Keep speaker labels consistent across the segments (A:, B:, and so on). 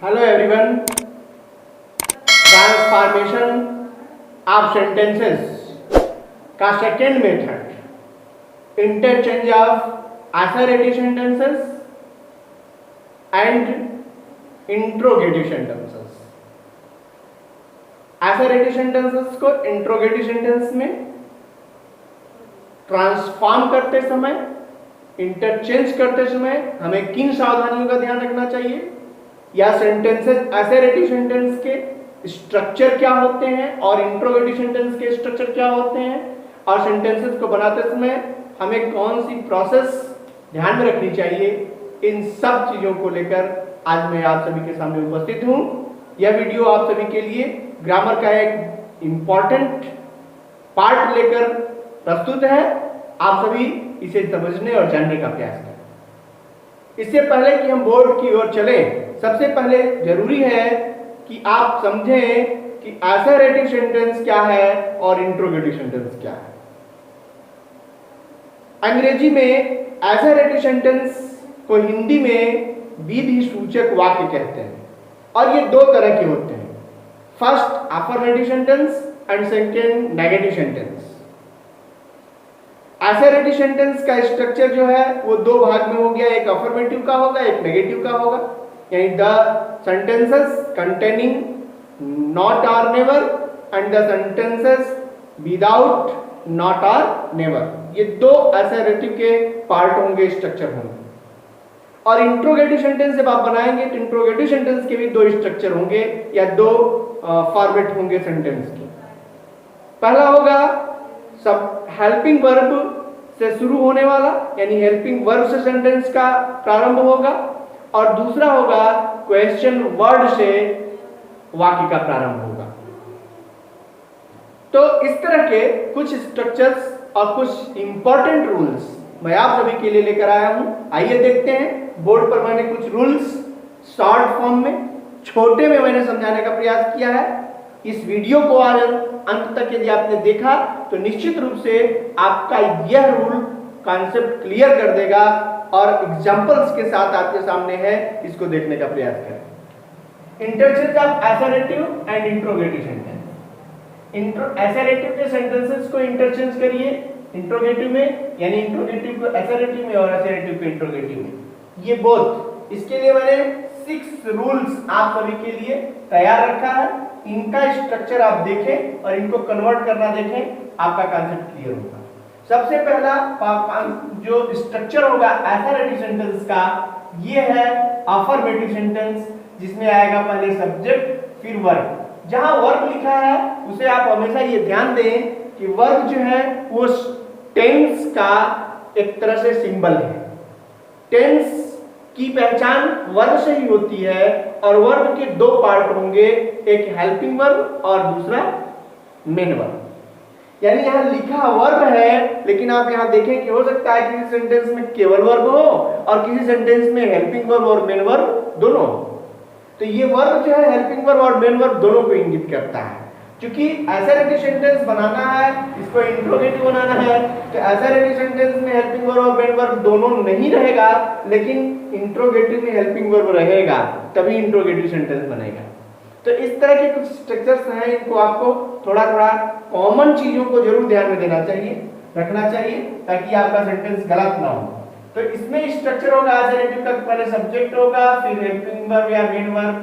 A: Hello everyone, transformation of sentences का second method interchange of assertive sentences and interrogative sentences. Assertive sentences को interrogative sentence में transform करते समय, interchange करते समय हमें किन सावधानियों का ध्यान रखना चाहिए, या सेंटेंसेस असर्टिव सेंटेंस के स्ट्रक्चर क्या होते हैं और इंट्रोगेटिव सेंटेंस के स्ट्रक्चर क्या होते हैं, और सेंटेंसेस को बनाते समय हमें कौन सी प्रोसेस ध्यान में रखनी चाहिए, इन सब चीजों को लेकर आज मैं आप सभी के सामने उपस्थित हूं। यह वीडियो आप सभी के लिए ग्रामर का एक इंपॉर्टेंट पार्ट लेकर प्रस्तुत है। आप सभी इसे समझने और जानने का प्रयास करें। इससे पहले कि हम बोर्ड की ओर चलें, सबसे पहले जरूरी है कि आप समझें कि असर्टिव सेंटेंस क्या है और इंट्रोगेटिव सेंटेंस क्या है। अंग्रेजी में असर्टिव सेंटेंस को हिंदी में विधि सूचक वाक्य कहते हैं और ये दो तरह के होते हैं, first affirmative sentence and second negative sentence. Assertive sentence का स्ट्रक्चर जो है वो दो भाग में हो गया, एक अफर्मेटिव का होगा, एक नेगेटिव का होगा। यानी द सेंटेंसेस कंटेनिंग नॉट और never and the sentences without not और नेवर, ये दो असर्टिव के पार्ट होंगे, स्ट्रक्चर होंगे। और इंट्रोगेटिव सेंटेंस जब आप बनाएंगे तो इंट्रोगेटिव सेंटेंस के भी दो स्ट्रक्चर होंगे या दो फॉर्मेट होंगे सेंटेंस के। पहला होगा सब हेल्पिंग वर्ब से शुरू होने वाला, यानी हेल्पिंग वर्ब से सेंटेंस का प्रारंभ होगा, और दूसरा होगा क्वेश्चन वर्ड से वाक्य का प्रारंभ होगा। तो इस तरह के कुछ स्ट्रक्चर्स और कुछ इंपॉर्टेंट रूल्स मैं आप सभी के लिए लेकर आया हूं। आइए देखते हैं। बोर्ड पर मैंने कुछ रूल्स शॉर्ट फॉर्म में, छोटे में मैंने समझाने का प्रयास किया है। इस वीडियो को आज अंत तक यदि आपने देखा तो निश्चित रूप से आपका यह रूल कॉन्सेप्ट क्लियर कर देगा, और एग्जांपल्स के साथ आपके सामने है, इसको देखने का प्रयास करें। Interchange of assertive and interrogative sentence. Assertive के सेंटेंसेस को इंटरचेंज करिए इंट्रोगेटिव में, यानी इंट्रोगेटिव को असर्टिव में और असर्टिव को इंट्रोगेटिव में, ये बोथ। इसके लिए मैंने 6 रूल्स आप सभी के लिए तैयार रखा है। इनका स्ट्रक्चर आप देखें और इनको कन्वर्ट करना देखें, आपका कॉन्सेप्ट क्लियर होगा। सबसे पहला जो स्ट्रक्चर होगा असर्टिव सेंटेंस का, ये है अफर्मेटिव सेंटेंस, जिसमें आएगा पहले सब्जेक्ट फिर वर्ब। जहां वर्ब लिखा है उसे आप हमेशा ये ध्यान दें कि वर्ब जो है वो टेंस का एक तरह से सिंबल है। टेंस की पहचान वर्ब से ही होती है, और वर्ब के दो पार्ट होंगे, एक हेल्पिंग वर्ब और दूसरा मेन वर्ब। यानी यहाँ लिखा वर्ब है, लेकिन आप यहाँ देखें कि हो सकता है किसी सेंटेंस में केवल वर्ब हो और किसी सेंटेंस में हेल्पिंग वर्ब और मेन वर्ब दोनों हो। तो ये वर्ब जो है हेल्पिंग वर्ब और मेन वर्ब दोनों को इंगित करता है। क्योंकि असर्टिव सेंटेंस बनाना है, इसको इंट्रोगेटिव बनाना है, तो असर्टिव सेंटेंस में हेल्पिंग वर्ब और मेन वर्ब दोनों नहीं रहेगा, लेकिन इंट्रोगेटिव में हेल्पिंग वर्ब रहेगा, तभी इंट्रोगेटिव सेंटेंस बनेगा। तो इस तरह के कुछ स्ट्रक्चर्स हैं, इनको आपको थोड़ा थोड़ा कॉमन चीजों को जरूर ध्यान में देना चाहिए, रखना चाहिए, ताकि आपका सेंटेंस गलत ना हो। तो इसमें स्ट्रक्चर होगा असर्टिव का, पहले सब्जेक्ट होगा, फिर हेल्पिंग वर्ब या मेन वर्ब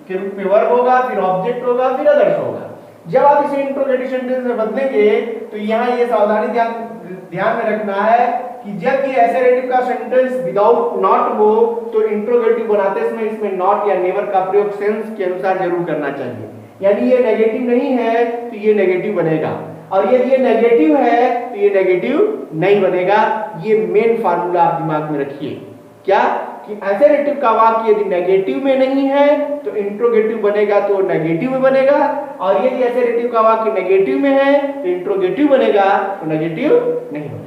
A: के रूप में वर्ब होगा, फिर ऑब्जेक्ट होगा, फिर अदर्स होगा। जब आप इसे इंट्रोगेटिव सेंटेंस में बदलेंगे तो यहाँ ये सावधानी ध्यान में रखना है कि जब ये असर्टिव का सेंटेंस विदाउट नॉट हो तो इंट्रोगेटिव बनाते समय इसमें नॉट या नेवर का प्रयोग सेंस के अनुसार जरूर करना चाहिए। यानी ये नेगेटिव नहीं है तो ये नेगेटिव बनेगा, और यदि ये नेगेटिव है तो ये नेगेटिव नहीं बनेगा। ये मेन फार्मूला आप दिमाग में रखिए, क्या कि असर्टिव का वाक्य यदि नेगेटिव में नहीं है तो इंट्रोगेटिव बनेगा तो नेगेटिव में बनेगा, और यदि असर्टिव का वाक्य नेगेटिव में है तो इंट्रोगेटिव बनेगा तो नेगेटिव नहीं बनेगा।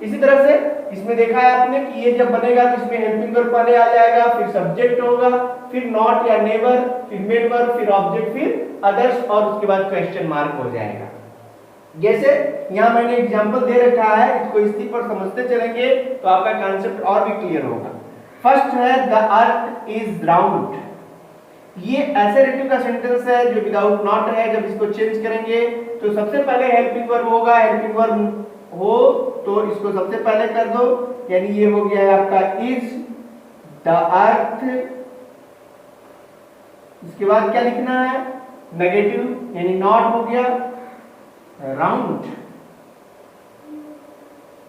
A: इसी तरह से इसमें देखा है आपने कि ये जब बनेगा तो इसमें हेल्पिंग वर्ब पहले आ जाएगा, फिर सब्जेक्ट होगा, फिर नॉट या नेवर, फिर मेन वर्ब, फिर ऑब्जेक्ट, फिर अदर्स, और उसके बाद क्वेश्चन मार्क हो जाएगा। जैसे यहाँ मैंने एग्जांपल दे रखा है, इसको इसी पर समझते चलेंगे तो आपका कॉन्सेप्ट और भी क्लियर होगा। फर्स्ट है द अर्थ इज राउंड, ये एसेरेटिव का सेंटेंस है जो विदाउट नॉट है। जब इसको चेंज करेंगे तो सबसे पहले हेल्पिंग वर्ब होगा, हेल्पिंग वर्ब हो तो इसको सबसे पहले कर दो, यानी ये हो गया है आपका इज द अर्थ। इसके बाद क्या लिखना है, नेगेटिव यानी नॉट हो गया राउंड।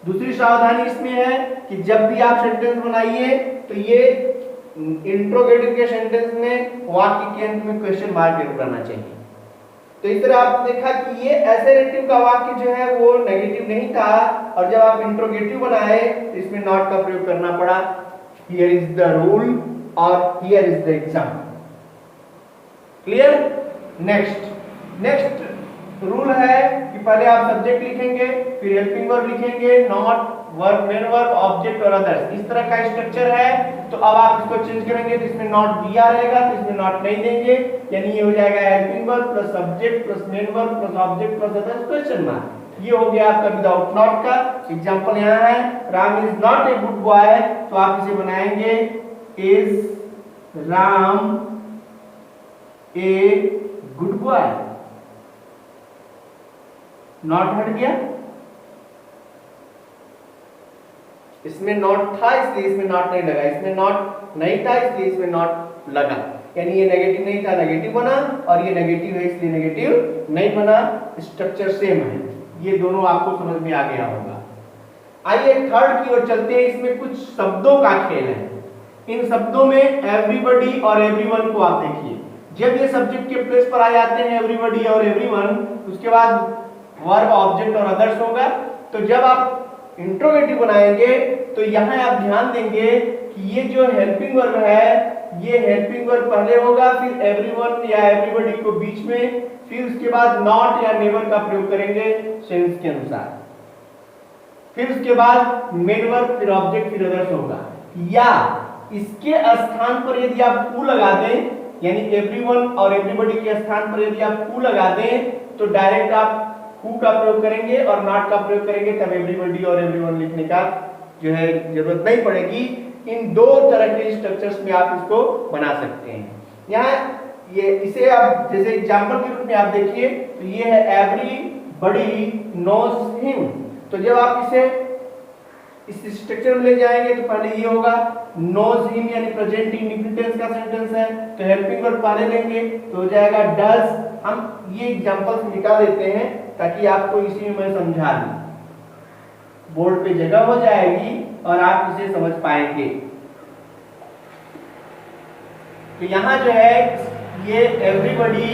A: दूसरी सावधानी इसमें है कि जब भी आप सेंटेंस बनाइए तो ये इंट्रोगेटिव के सेंटेंस में वाक्य के अंत में क्वेश्चन मार्क जरूर रहना चाहिए। तो इस तरह आपने देखा कि ये एसेरेटिव का वाक्य जो है वो नेगेटिव नहीं था, और जब आप इंट्रोगेटिव बनाए तो इसमें नॉट का प्रयोग करना पड़ा। हियर इज द रूल और here is the example. Clear. Next rule है कि पहले आप सब्जेक्ट लिखेंगे, फिर हेल्पिंग वर्ब लिखेंगे, not, verb, main verb, object और अदर्स। इस तरह का स्ट्रक्चर है। तो अब आप इसको चेंज करेंगे तो इसमें नॉट दिया रहेगा, तो इसमें नॉट नहीं देंगे, यानी ये हो जाएगा helping verb plus subject plus main verb plus object plus others question mark. ये हो गया आपका विदाउट नॉट का एग्जांपल। यहाँ है Ram is not a good boy, तो आप इसे बनाएंगे is Ram a good boy. Not हट गया, इसमें नॉट था इसलिए इसमें नॉट नहीं लगा, इसमें नॉट नहीं था इसलिए इसमें नॉट लगा, यानी ये नेगेटिव नहीं था नेगेटिव बना, और ये नेगेटिव है इसलिए नेगेटिव नहीं बना। स्ट्रक्चर सेम है, ये दोनों आपको समझ में आ गया होगा। आइए थर्ड की ओर चलते हैं। इसमें कुछ शब्दों का खेल है। इन शब्दों में एवरीबॉडी और एवरीवन को आप देखिए, जब ये सब्जेक्ट के प्लेस पर आ जाते हैं एवरीबॉडी और एवरीवन, उसके बाद वर्ब, ऑब्जेक्ट और अदर्स होगा। तो जब आप इंट्रोगेटिव बनाएंगे तो यहां आप ध्यान देंगे कि ये जो हेल्पिंग वर्ब है, ये हेल्पिंग वर्ब पहले होगा, फिर एवरीवन या एवरीबॉडी को बीच में, फिर उसके बाद नॉट या नेवर का प्रयोग करेंगे सेंस के अनुसार, फिर उसके बाद मेन वर्ब, फिर ऑब्जेक्ट, फिर अदर्स होगा। या इसके स्थान पर यदि आप हु लगा दें, यानी एवरीवन और एवरीबॉडी के स्थान पर यदि आप हु लगा दें तो डायरेक्ट आप हु का प्रयोग करेंगे और नॉट का प्रयोग करेंगे, तब एवरीबॉडी और एवरीवन लिखने का जो है जरूरत नहीं पड़ेगी। इन दो तरह के स्ट्रक्चर्स में आप इसको बना सकते हैं। यहाँ ये इसे आप जैसे एग्जांपल के रूप में आप देखिए तो ये है एवरीबॉडी नोज हिम। तो जब आप इसे इस स्ट्रक्चर में ले जाएंगे तो पहले ये होगा नोज हिम, यानी प्रेजेंट इंडेफिनिट टेंस का सेंटेंस है, तो हेल्पिंग वर्ब पहले लेंगे तो हो जाएगा डज। हम ये एग्जांपल्स निकाल देते हैं ताकि आपको इसी में मैं समझा दूं, बोर्ड पे जगह हो जाएगी और आप इसे समझ पाएंगे। तो यहाँ जो है ये एवरीबॉडी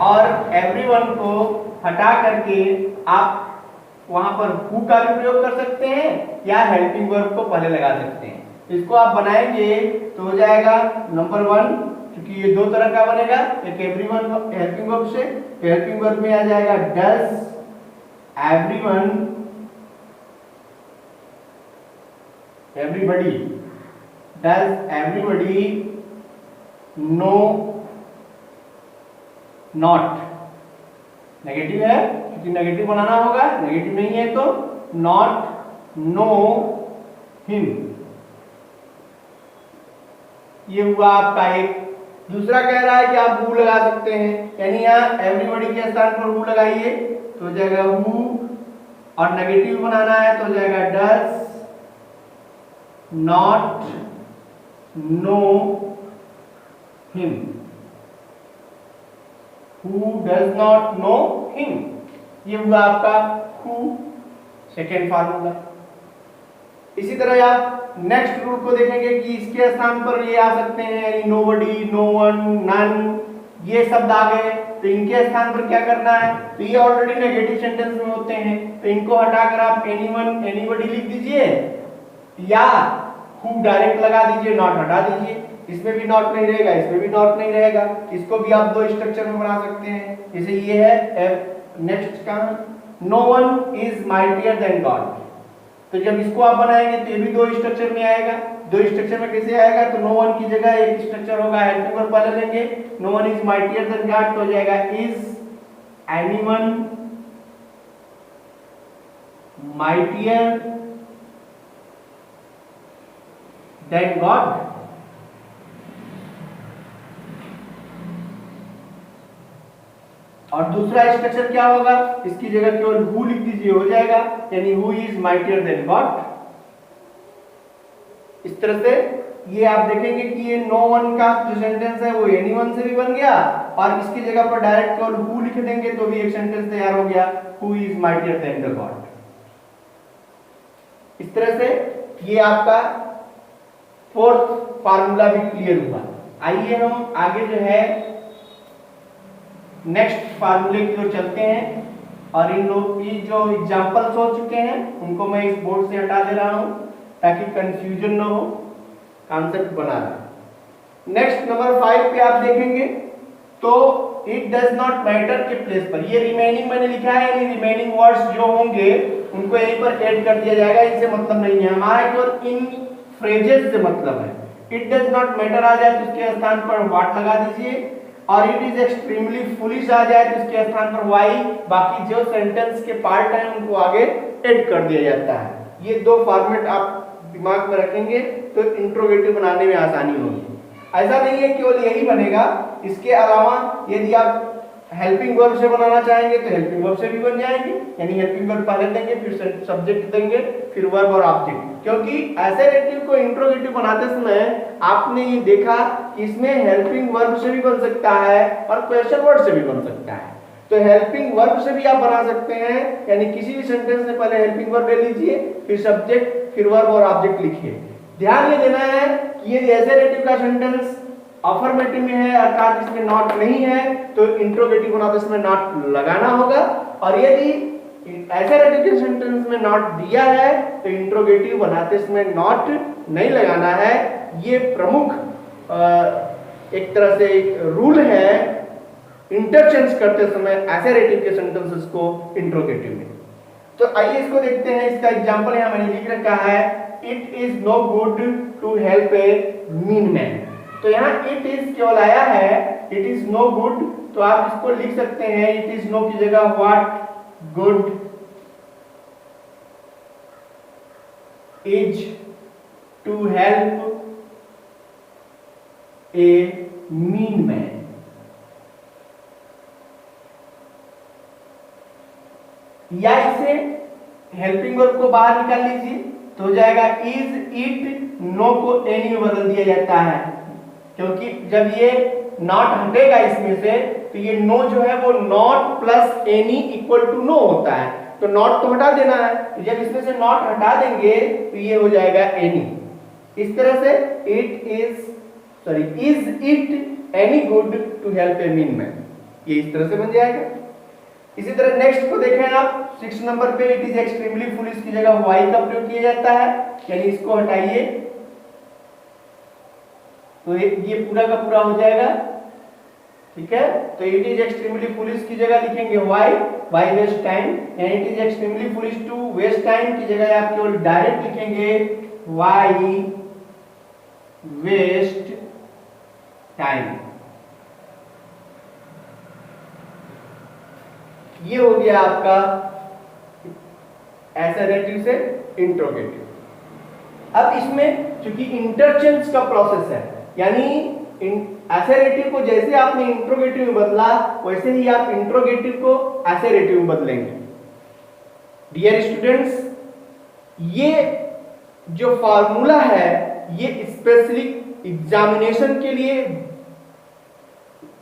A: और एवरीवन को हटा करके आप वहां पर हु का भी प्रयोग कर सकते हैं या हेल्पिंग वर्ब को पहले लगा सकते हैं। इसको आप बनाएंगे तो हो जाएगा नंबर 1, क्योंकि ये दो तरह का बनेगा, एक एवरीवन हेल्पिंग वर्ब से, हेल्पिंग वर्ब में आ जाएगा does everyone everybody, does everybody know not. Negative है क्योंकि नेगेटिव बनाना होगा, नेगेटिव नहीं है तो नॉट नो हिम। ये हुआ आपका एक। दूसरा कह रहा है कि आप हु लगा सकते हैं, यानी यहाँ एवरीबॉडी के स्थान पर हु लगाइए तो हो जाएगा हु, और नेगेटिव बनाना है तो हो जाएगा does not know him, who does not know him. ये हुआ आपका हु सेकेंड फार्मूला। इसी तरह आप नेक्स्ट रूल को देखेंगे कि इसके स्थान पर ये आ सकते हैं, यानी नोबडी, नो वन, नन, ये शब्द आ गए तो इनके स्थान पर क्या करना है, तो ये ऑलरेडी नेगेटिव सेंटेंस में होते हैं तो इनको हटाकर आप एनीवन, एनीबॉडी लिख दीजिए, या हु डायरेक्ट लगा दीजिए, नॉट हटा दीजिए। इसमें भी नॉट नहीं रहेगा, इसमें भी नॉट नहीं रहेगा। इसको भी आप दो स्ट्रक्चर में बना सकते हैं। जैसे ये है नेक्स्ट का, no one is mightier than God. तो जब इसको आप बनाएंगे तो ये भी दो स्ट्रक्चर में आएगा। दो स्ट्रक्चर में कैसे आएगा, तो नो वन की जगह एक स्ट्रक्चर होगा, हेल्पिंग वर्ब पहले लेंगे, no one is mightier than God तो हो जाएगा is anyone mightier than God. और दूसरा स्ट्रक्चर क्या होगा, इसकी जगह केवल हु लिख दीजिए, हो जाएगा, यानी who is mightier than what. इस तरह से ये आप देखेंगे कि ये नो वन का जो सेंटेंस है वो एनी वन से भी बन गया, और इसकी जगह पर डायरेक्ट केवल हु लिख देंगे तो भी एक सेंटेंस तैयार हो गया, who is mightier than the God. इस तरह से ये आपका फोर्थ फार्मूला भी क्लियर हुआ। आइए हम आगे जो है नेक्स्ट फार्मूले की ओर चलते हैं, और इन लोग की जो एग्जांपल्स हो चुके हैं उनको मैं इस बोर्ड से हटा दे रहा हूं ताकि कंफ्यूजन ना हो, कॉन्सेप्ट बना रहा। नेक्स्ट नंबर 5 पे आप देखेंगे तो इट डज नॉट मैटर के प्लेस पर ये रिमेनिंग मैंने लिखा है, यानी रिमेनिंग वर्ड्स जो होंगे उनको यहीं पर ऐड कर दिया जाएगा, इनसे मतलब नहीं है हमारा, केवल इन फ्रेजेस से मतलब है। इट डज नॉट मैटर आ जाए तो उसके स्थान पर व्हाट लगा दीजिए, और इट इज एक्सट्रीमली फुलिश आ जाए तो उसके स्थान पर वाई, बाकी जो सेंटेंस के पार्ट हैं उनको आगे ऐड कर दिया जाता है। ये दो फॉर्मेट आप दिमाग में रखेंगे तो इंट्रोगेटिव बनाने में आसानी होगी। ऐसा नहीं है केवल यही बनेगा, इसके अलावा यदि आप हेल्पिंग वर्ब से बनाना चाहेंगे तो हेल्पिंग वर्ब से भी बन जाएंगे, यानी हेल्पिंग वर्ब पहले देंगे, फिर सब्जेक्ट देंगे, फिर वर्ब और ऑब्जेक्ट। क्योंकि एसेरेटिव को इंट्रोगेटिव बनाते समय आपने ये देखा कि इसमें हेल्पिंग वर्ब से भी बन सकता है और क्वेश्चन वर्ड से भी बन सकता है। तो हेल्पिंग वर्ब से भी आप बना सकते हैं, यानी किसी भी सेंटेंस में पहले हेल्पिंग वर्ब ले लीजिए, फिर सब्जेक्ट, फिर वर्ब और ऑब्जेक्ट लिखिए। ध्यान ये देना है कि ये एसेरेटिव का सेंटेंस अफर्मेटिव में है, अर्थात इसमें नॉट नहीं है, तो इंट्रोगेटिव बनाते समय नॉट लगाना होगा, और यदि एसेरेटिव के सेंटेंस में नॉट दिया है तो इंट्रोगेटिव बनाते समय नॉट नहीं लगाना है। ये प्रमुख एक तरह से रूल है इंटरचेंज करते समय एसेरेटिव के सेंटेंसेस को इंट्रोगेटिव में। तो आइए इसको देखते हैं, इसका एग्जांपल यहां मैंने लिख रखा है, it is no good to help a mean man. तो यहाँ इट इज केवल आया है, इट इज नो गुड, तो आप इसको लिख सकते हैं इट इज नो की जगह what good is to help a mean man. या इसे हेल्पिंग वर्ब को बाहर निकाल लीजिए तो हो जाएगा इज इट, नो को एनी में बदल दिया जाता है, क्योंकि जब ये नॉट हटेगा इसमें से तो ये नो जो है वो not plus any equal to no होता है, तो नॉट तो हटा देना है, तो जब इसमें से नॉट हटा देंगे तो ये हो जाएगा एनी। इस तरह से is it any good to help a mean man, ये इस तरह से बन जाएगा। इसी तरह नेक्स्ट को देखें आप 6 नंबर पे, इट इज एक्सट्रीमली फुलिश की जगह वाई का प्रयोग किया जाता है, यानी इसको हटाइए तो ये पूरा का पूरा हो जाएगा, ठीक है। तो इट इज एक्सट्रीमली फुलिश की जगह लिखेंगे वाई वेस्ट टाइम, यानी it is extremely foolish to waste time की जगह आप केवल डायरेक्ट लिखेंगे वाई वेस्ट टाइम। ये हो गया आपका एसेरेटिव से इंट्रोगेटिव। अब इसमें चूंकि इंटरचेंज का प्रोसेस है, यानी एसेरेटिव को जैसे आपने इंट्रोगेटिव में बदला वैसे ही आप इंट्रोगेटिव को एसेरेटिव में बदलेंगे। डियर स्टूडेंट्स, ये जो फार्मूला है ये स्पेशली एग्जामिनेशन के लिए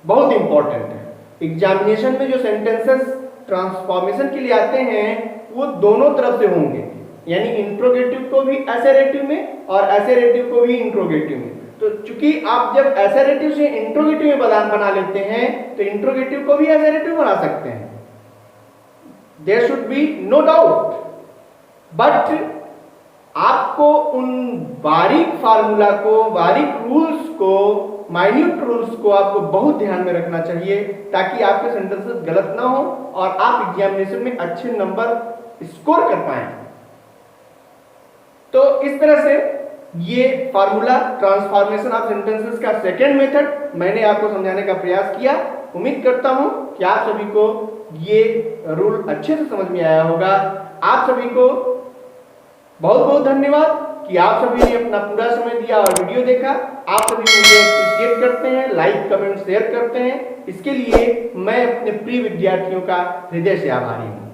A: बहुत इंपॉर्टेंट है। एग्जामिनेशन में जो सेंटेंसेस ट्रांसफॉर्मेशन के लिए आते हैं वो दोनों तरफ से होंगे, यानी इंट्रोगेटिव को भी एसेरेटिव में और एसेरेटिव को भी इंट्रोगेटिव में। तो चूंकि आप जब एसेरेटिव से इंट्रोगेटिव में बना लेते हैं तो इंट्रोगेटिव को भी एसेरेटिव बना सकते हैं, there should be no doubt. But आपको उन बारीक फार्मूला को, बारीक रूल्स को, माइन्यूट रूल्स को आपको बहुत ध्यान में रखना चाहिए ताकि आपके सेंटेंसेस गलत ना हो और आप एग्जामिनेशन में अच्छे नंबर स्कोर कर पाएं। तो इस तरह से ये फार्मूला ट्रांसफॉर्मेशन ऑफ सेंटेंसेस का सेकेंड मेथड मैंने आपको समझाने का प्रयास किया। उम्मीद करता हूं कि आप सभी को ये रूल अच्छे से समझ में आया होगा। आप सभी को बहुत बहुत धन्यवाद। कि आप सभी ने अपना पूरा समय दिया और वीडियो देखा। आप सभी मुझे अप्रिशिएट करते हैं, लाइक कमेंट शेयर करते हैं, इसके लिए मैं अपने प्रिय विद्यार्थियों का हृदय से आभारी हूँ।